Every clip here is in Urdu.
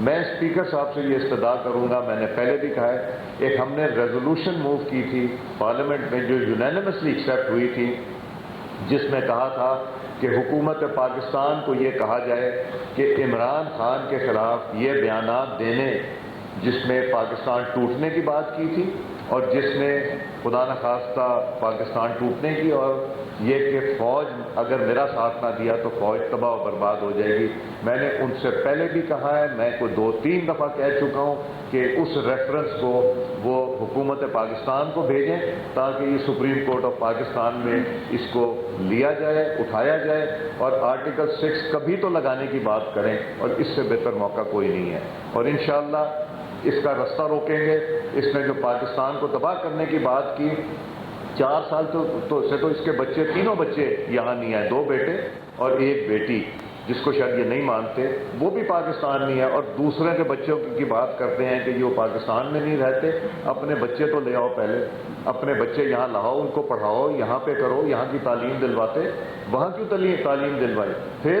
میں اسپیکر صاحب سے یہ استدعا کروں گا، میں نے پہلے بھی کہا ہے، ایک ہم نے ریزولوشن موو کی تھی پارلیمنٹ میں جو یونینیمسلی ایکسیپٹ ہوئی تھی، جس میں کہا تھا کہ حکومت پاکستان کو یہ کہا جائے کہ عمران خان کے خلاف یہ بیانات دینے جس میں پاکستان ٹوٹنے کی بات کی تھی اور جس میں خدا نخواستہ پاکستان ٹوٹنے کی، اور یہ کہ فوج اگر میرا ساتھ نہ دیا تو فوج تباہ و برباد ہو جائے گی، میں نے ان سے پہلے بھی کہا ہے، میں کو 2-3 دفعہ کہہ چکا ہوں کہ اس ریفرنس کو وہ حکومت پاکستان کو بھیجیں تاکہ یہ سپریم کورٹ آف پاکستان میں اس کو لیا جائے، اٹھایا جائے، اور آرٹیکل 6 کبھی تو لگانے کی بات کریں، اور اس سے بہتر موقع کوئی نہیں ہے، اور انشاءاللہ اس کا رستہ روکیں گے۔ اس نے جو پاکستان کو تباہ کرنے کی بات کی، 4 سال تو اس کے بچے، تینوں بچے یہاں نہیں آئے، 2 بیٹے اور 1 بیٹی، جس کو شاید یہ نہیں مانتے، وہ بھی پاکستان نہیں ہے، اور دوسرے کے بچوں کی بات کرتے ہیں کہ یہ وہ پاکستان میں نہیں رہتے۔ اپنے بچے تو لے آؤ، پہلے اپنے بچے یہاں لاؤ، ان کو پڑھاؤ، یہاں پہ کرو، یہاں کی تعلیم دلواتے، وہاں کیوں تعلیم دلوائی؟ پھر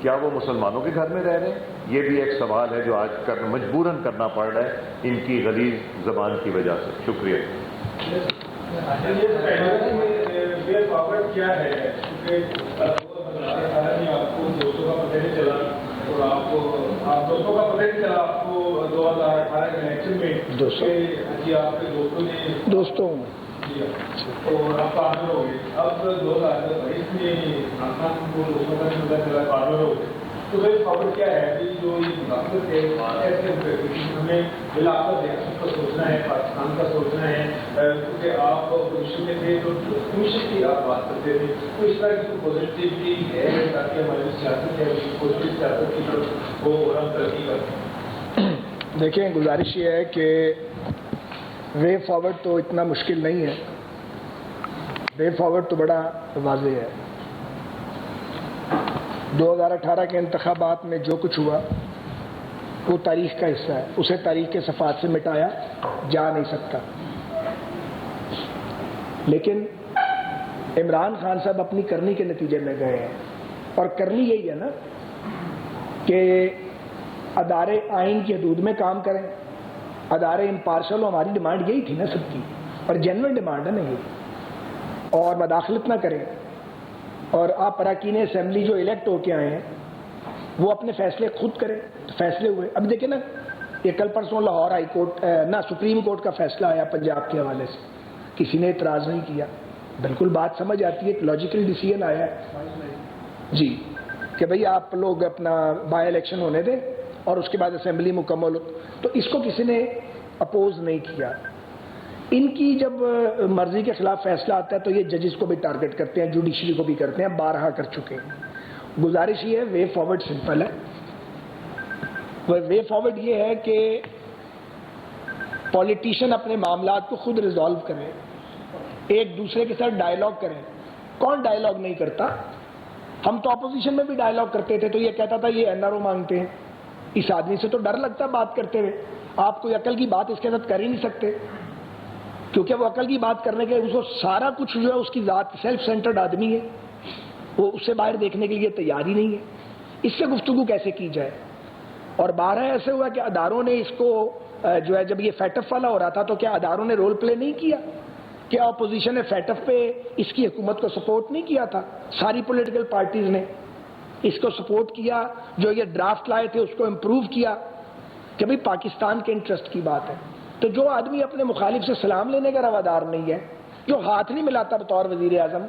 کیا وہ مسلمانوں کے گھر میں رہ رہے ہیں؟ یہ بھی ایک سوال ہے جو آج مجبوراً کرنا پڑ رہا ہے ان کی غلیظ زبان کی وجہ سے۔ شکریہ۔ کیا ہے آپ کو دوستوں کا پتہ نہیں چلا، اور آپ دوستوں کا پتہ نہیں چلا آپ کو 2018 کے الیکشن میں جی آپ کے دوستوں نے اور آپ پارٹنر ہو گئے۔ اب 2022 میں خان کو دوستوں کا نہیں پتہ چلا، پارٹنر ہو گئے، تو وے فارورڈ کیا ہے کہ جو یہ مداخلت ہے ایسے ہمیں بلا کر ریاست کا سوچنا ہے، پاکستان کا سوچنا ہے، کیونکہ آپ اپوزیشن میں تھے تو کمیشن کی آپ بات کرتے تھے، تو اس طرح کی پازیٹیوٹی ہے تاکہ ہماری جو سیاست ہے پازیٹیو سیاست کی طرف وہ ہم ترقی کریں۔ دیکھیں، گزارش یہ ہے کہ وے فارورڈ تو اتنا مشکل نہیں ہے، وے فارورڈ تو بڑا واضح ہے۔ 2018 کے انتخابات میں جو کچھ ہوا وہ تاریخ کا حصہ ہے، اسے تاریخ کے صفحات سے مٹایا جا نہیں سکتا، لیکن عمران خان صاحب اپنی کرنی کے نتیجے میں گئے ہیں، اور کرنی یہی ہے نا کہ ادارے آئین کی حدود میں کام کریں، ادارے امپارشل، ہماری ڈیمانڈ یہی تھی نا سب کی، اور جنوین ڈیمانڈ ہے نا یہ، اور مداخلت نہ کریں، اور آپ اراکین اسمبلی جو الیکٹ ہو کے آئے ہیں وہ اپنے فیصلے خود کریں، فیصلے ہوئے۔ اب دیکھیں نا، یہ کل پرسوں Lahore high court supreme court کا فیصلہ آیا پنجاب کے حوالے سے، کسی نے اعتراض نہیں کیا، بالکل بات سمجھ آتی ہے، ایک لاجیکل ڈیسیژن آیا ہے جی کہ بھئی آپ لوگ اپنا بائی الیکشن ہونے دیں اور اس کے بعد اسمبلی مکمل ہو، تو اس کو کسی نے اپوز نہیں کیا۔ ان کی جب مرضی کے خلاف فیصلہ آتا ہے تو یہ ججز کو بھی ٹارگٹ کرتے ہیں، جوڈیشری کو بھی کرتے ہیں، بارہا کر چکے ہیں۔ گزارش یہ ہے، وے فارورڈ سمپل ہے، وے فارورڈ یہ ہے کہ پولیٹیشین اپنے معاملات کو خود ریزالو کریں، ایک دوسرے کے ساتھ ڈائیلاگ کریں۔ کون ڈائیلاگ نہیں کرتا؟ ہم تو اپوزیشن میں بھی ڈائیلاگ کرتے تھے، تو یہ کہتا تھا یہ NRO مانگتے ہیں، اس آدمی سے تو ڈر لگتا ہے بات کرتے ہوئے، آپ کوئی عقل کی بات اس کے ساتھ کر ہی نہیں سکتے، کیونکہ وہ عقل کی بات کرنے کے اس کو سارا کچھ جو ہے اس کی ذات سیلف سینٹرڈ آدمی ہے، وہ اس سے باہر دیکھنے کے لیے تیار ہی نہیں ہے، اس سے گفتگو کیسے کی جائے؟ اور بارہ ایسے ہوا کہ اداروں نے اس کو جو ہے، جب یہ فیٹف والا ہو رہا تھا تو کیا اداروں نے رول پلے نہیں کیا؟ کیا اپوزیشن نے فیٹف پہ اس کی حکومت کو سپورٹ نہیں کیا تھا؟ ساری پولیٹیکل پارٹیز نے اس کو سپورٹ کیا، جو یہ ڈرافٹ لائے تھے اس کو امپروو کیا کہ بھئی پاکستان کے انٹرسٹ کی بات ہے۔ تو جو آدمی اپنے مخالف سے سلام لینے کا روادار نہیں ہے، جو ہاتھ نہیں ملاتا بطور وزیر اعظم،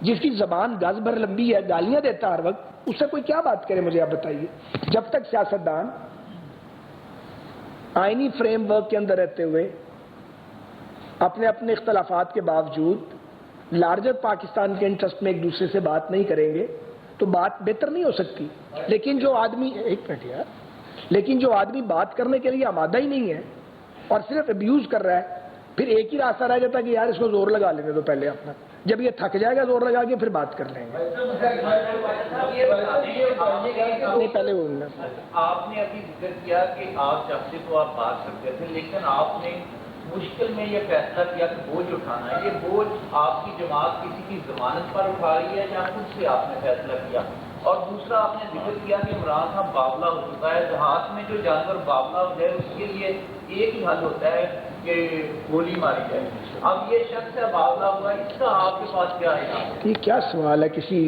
جس کی زبان گز بھر لمبی ہے، گالیاں دیتا ہر وقت، اس سے کوئی کیا بات کرے؟ مجھے آپ بتائیے۔ جب تک سیاستدان آئینی فریم ورک کے اندر رہتے ہوئے اپنے اپنے اختلافات کے باوجود لارجر پاکستان کے انٹرسٹ میں ایک دوسرے سے بات نہیں کریں گے تو بات بہتر نہیں ہو سکتی۔ لیکن جو آدمی لیکن جو آدمی بات کرنے کے لیے آمادہ ہی نہیں ہے اور صرف ابیوز کر رہا ہے، پھر ایک ہی راستہ رہ جاتا ہے کہ یار اس کو زور لگا لینے تو پہلے اپنا، جب یہ تھک جائے گا زور لگا کے پھر بات کر لیں گے۔ نہیں، پہلے آپ نے ابھی ذکر کیا کہ آپ چاہتے تو آپ بات کرتے تھے، لیکن آپ نے مشکل میں یہ فیصلہ کیا کہ بوجھ اٹھانا ہے۔ یہ بوجھ آپ کی جماعت کسی کی ضمانت پر اٹھا رہی ہے یا خود سے آپ نے فیصلہ کیا؟ اور دوسرا آپ نے ذکر کیا کہ عمران خان باولا ہو چکا ہے، دیہات میں جو جانور باولا ہو جائے اس کے لیے ایک ہی حل ہوتا ہے کہ گولی ماری جائے. اب یہ شخص ہے باولا ہوا، اس کا آپ کے پاس کیا ہے؟ یہ کیا سوال ہے کسی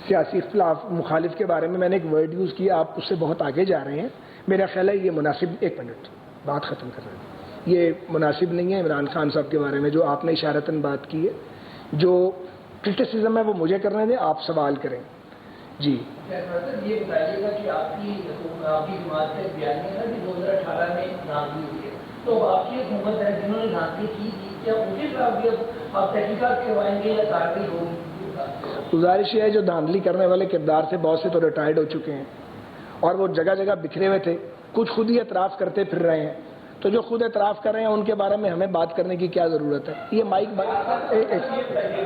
سیاسی اختلاف مخالف کے بارے میں؟ میں نے ایک ورڈ یوز کیا، آپ اس سے بہت آگے جا رہے ہیں. میرا خیال ہے یہ مناسب، ایک منٹ بات ختم کر رہے ہیں، یہ مناسب نہیں ہے عمران خان صاحب کے بارے میں جو آپ نے اشارتاً بات کی ہے. جو کرٹیسزم ہے وہ مجھے کرنے دیں، آپ سوال کریں. جی یہ بتائیے گا کہ آپ کی جماعت سے بیانیہ ہے کہ 2018 میں دھاندلی ہوئی ہے، تو آپ کی حکومت ہے جنہوں نے دھاندلی کی تھی، کیا ان کے خلاف بھی آپ تحقیقات کروائیں گے یا کارروائی ہوگی؟ گزارش یہ ہے جو دھاندلی کرنے والے کردار سے بہت سے تو ریٹائرڈ ہو چکے ہیں اور وہ جگہ جگہ بکھرے ہوئے تھے، کچھ خود ہی اعتراف کرتے پھر رہے ہیں. تو جو خود اعتراف کر رہے ہیں ان کے بارے میں ہمیں بات کرنے کی کیا ضرورت ہے؟ یہ مائک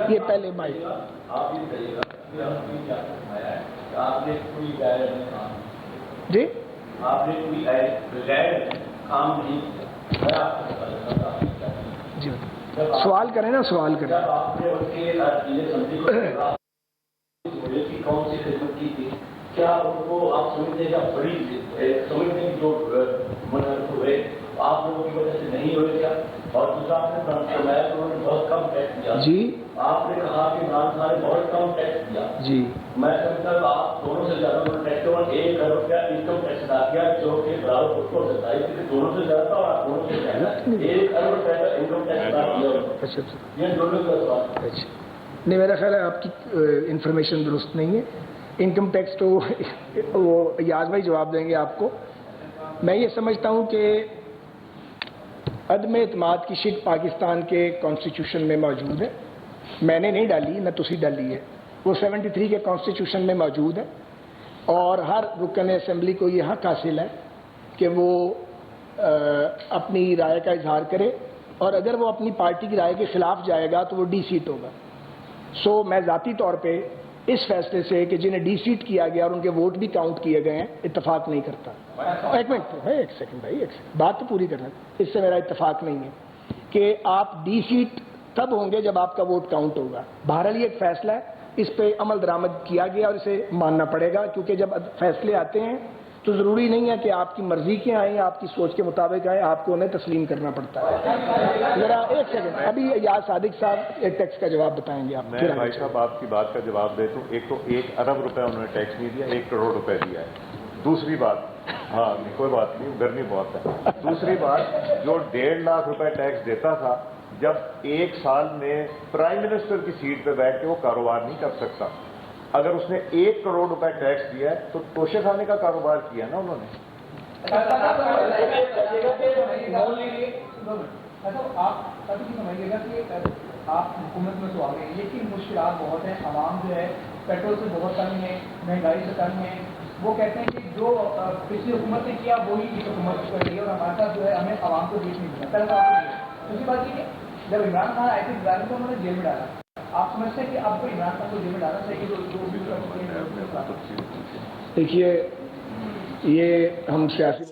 یہ پہلے مائک جی جی سوال کریں نا، سوال کریں. کون سی خدمت کی تھی، کیا ان کو آپ سمجھتے ہیں کہ بڑی سمجھتے ہیں جو منحرف ہوئے آپ لوگوں کی وجہ سے نہیں ہوئے کیا؟ اور دوسرا آپ نے فرمایا کہ انہوں نے بہت کم ٹیکس دیا. جی آپ نے کہا کہ عمران خان نے بہت کم ٹیکس دیا. جی میں سمجھتا ہوں آپ دونوں سے زیادہ انہوں نے ٹیکس اور 1 کروڑ روپیہ انکم ٹیکس ادا کیا جو کہ برابر خود کو ہوتا ہے، کیونکہ دونوں سے زیادہ تھا اور آپ دونوں سے زیادہ 1 کروڑ روپے کا انکم ٹیکس ادا کیا. یہ دونوں کا سوال. اچھا نہیں، میرا خیال ہے آپ کی انفارمیشن درست نہیں ہے. انکم ٹیکس تو وہ یاز بھائی جواب دیں گے آپ کو. میں یہ سمجھتا ہوں کہ عدم اعتماد کی شک پاکستان کے کانسٹیٹیوشن میں موجود ہے. میں نے نہیں ڈالی، نہ تسی ڈالی ہے، وہ 73 کے کانسٹیٹیوشن میں موجود ہے اور ہر رکن اسمبلی کو یہ حق حاصل ہے کہ وہ اپنی رائے کا اظہار کرے اور اگر وہ اپنی پارٹی کی رائے کے خلاف جائے گا تو وہ ڈی سیٹ ہوگا. سو میں ذاتی طور پہ اس فیصلے سے کہ جنہیں ڈی سیٹ کیا گیا اور ان کے ووٹ بھی کاؤنٹ کیے گئے ہیں اتفاق نہیں کرتا. ایک منٹ، ایک سیکنڈ بھائی، ایک سیکنڈ بات تو پوری کرنا. اس سے میرا اتفاق نہیں ہے کہ آپ ڈی سیٹ تب ہوں گے جب آپ کا ووٹ کاؤنٹ ہوگا. بہرحال یہ ایک فیصلہ ہے، اس پہ عمل درآمد کیا گیا اور اسے ماننا پڑے گا، کیونکہ جب فیصلے آتے ہیں تو ضروری نہیں ہے کہ آپ کی مرضی کے آئیں، آپ کی سوچ کے مطابق آئیں، آپ کو انہیں تسلیم کرنا پڑتا ہے. ذرا ایک سیکنڈ، ابھی یاد صادق صاحب ایک ٹیکس کا جواب بتائیں گے. آپ میں بھائی صاحب آپ کی بات کا جواب دیتا ہوں. ایک تو 1 ارب روپے انہوں نے ٹیکس نہیں دیا، 1 کروڑ روپے دیا ہے. دوسری بات، ہاں کوئی بات نہیں، گرمی بہت ہے. دوسری بات، جو 1.5 لاکھ روپے ٹیکس دیتا تھا، جب 1 سال میں پرائم منسٹر کی سیٹ پہ بیٹھ کے وہ کاروبار نہیں کر سکتا. اگر اس نے 1 کروڑ روپے ٹیکس دیا ہے تو توشے خانے کا کاروبار کیا نا انہوں نے. آپ سمجھیے گا کہ آپ حکومت میں تو آ گئے لیکن مشکلات بہت ہیں. عوام جو ہے پیٹرول سے بہت تنگ ہے، مہنگائی سے تنگ ہے. وہ کہتے ہیں کہ جو پچھلی حکومت نے کیا وہی اس حکومت کر رہی ہے اور ہمارے ساتھ جو ہے ہمیں عوام کو دیکھ نہیں ملا. دوسری بات یہ کہ جب عمران خان آئے تھے ظاہر کو انہوں نے جیل میں ڈالا. آپ سمجھتے ہیں کہ آپ کو عمران خان کو جیل میں ڈالنا چاہیے؟ دیکھیے یہ ہم سیاسی